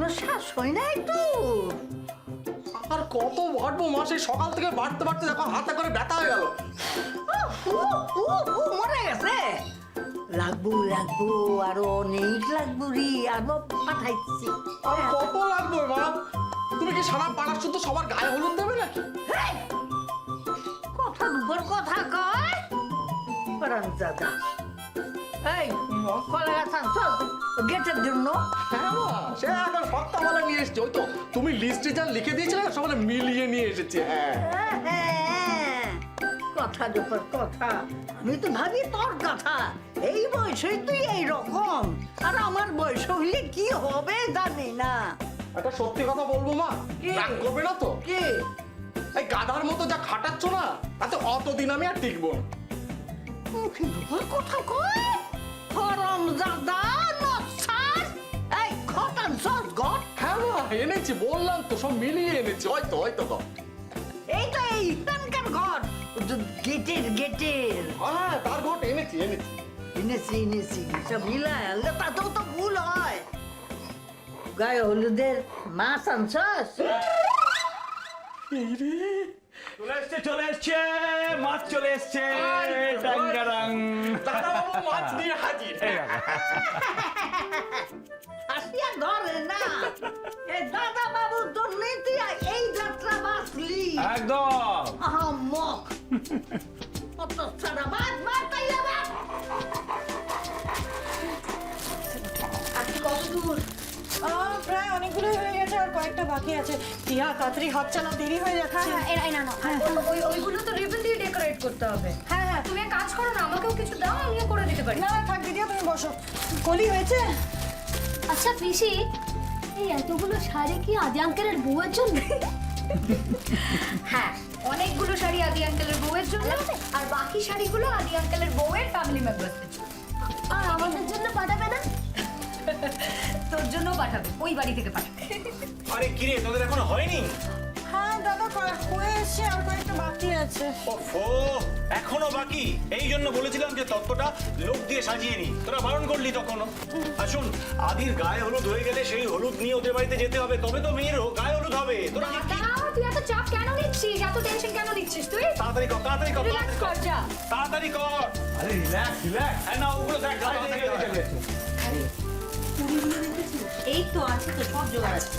এখনো শ্বাস হয় না একটু? আর কত বাড়বো মা? সেই সকাল থেকে বাড়তে বাড়তে দেখো হাতে করে ব্যথা হয়ে গেল। মরে গেছে। লাগবো লাগবো, আরো অনেক লাগবো রে, আরো পাঠাইছি। আর কত লাগবে মা? তুমি কি সারা পাড়ার শুধু সবার গায়ে হলুদ দেবে নাকি? কথার উপর কথা কয় দাদা। এই কলা গাছ আনছো গেটের জন্য? হ্যাঁ মা, সে এখন সপ্তাহবেলা নিয়ে এসেছে। ওই তো তুমি লিস্টে যা লিখে দিয়েছিলে সবাই মিলিয়ে নিয়ে এসেছে। হ্যাঁ, কথার উপর কথা। আমি তো ভাবি তোর কথা, এই বয়সে তুই এইরকম, আর আমার বয়স হইলে কি হবে জানি না। একটা সত্যি কথা বলবো মা, কি? রাগ করবে না তো? কি? এই গাধার মতো যা খাটাচ্ছ না, তাতে অতদিন আমি আর টিকবো না। মুখে ধোয়ার কথা কয় হারামজাদা নচ্ছার। এই খটান সস গট। হ্যাঁ মা, এনেছি, বললাম তো সব মিলিয়ে এনেছি। হয়তো হয়তো তো এই তো এই তানকার ঘর, গেটের হ্যাঁ, তার ঘট এনেছি এনেছি। এনেছি সব মিলায় আনলে তাতেও তো ভুল হয়। গায়ে হলুদের মাছ আনছস? চলে এসছে মাছ চলে এসছে। টাঙ্গারাং দাদাবাবু মাছ নিয়ে হাজির। আসিয়া ধরে না। এই দাদা বাবুর জন্যই তুই এই যাত্রা বাঁচলি। একদম। আহম্মক। অত ছাড়া বাদ তাইলে বাদ। আপনি কত দূর? প্রায় অনেকগুলোই হয়ে গেছে, আর কয়েকটা বাকি আছে। টিয়া তাড়াতাড়ি হচ্ছে না, দেরি হয়ে যাচ্ছে। ওইগুলো তো রিবন দিয়ে ডেকোরেট করতে হবে। হ্যাঁ হ্যাঁ, তুমি এক কাজ করো না, আমাকেও কিছু দাও, আমিও করে দিতে পারি। না থাক দিদিয়া, তুমি বসো। কলি হয়েছে? আচ্ছা পিসি, এই এতগুলো শাড়ি কি আদি আঙ্কেলের বউয়ের জন্য? হ্যাঁ, অনেকগুলো শাড়ি আদি আঙ্কেলের বউয়ের জন্য, আর বাকি শাড়িগুলো আদি আঙ্কেলের বউয়ের ফ্যামিলি মেম্বারদের জন্য। আর আমাদের জন্য পাঠাবে না? তোর জন্য পাঠাবে, ওই বাড়ি থেকে পাঠাবে। আরে কিরে, তোদের এখনো হয়নি? হ্যাঁ দাদা, হয়ে এসছে, আর কয়েকটা বাকি আছে। ও এখনো বাকি? এই জন্য বলেছিলাম যে তত্ত্বটা লোক দিয়ে সাজিয়ে নি, তোরা বারণ করলি তখনও। আসুন, আদির গায়ে হলুদ হয়ে গেলে সেই হলুদ নিয়ে ওদের বাড়িতে যেতে হবে, তবে তো মেয়েরও গায়ে হলুদ হবে। তোরা কি দাদা, তুই এত চাপ কেন নিচ্ছিস, এত টেনশন কেন নিচ্ছিস তুই? তাড়াতাড়ি কর, তাড়াতাড়ি কর, রিল্যাক্স কর যা। তাড়াতাড়ি কর। আরে রিল্যাক্স হ্যাঁ, না ওগুলো দেখ গায়ে লেগে গেছে। এই তো আছে, তো সব জোগাড় আছে।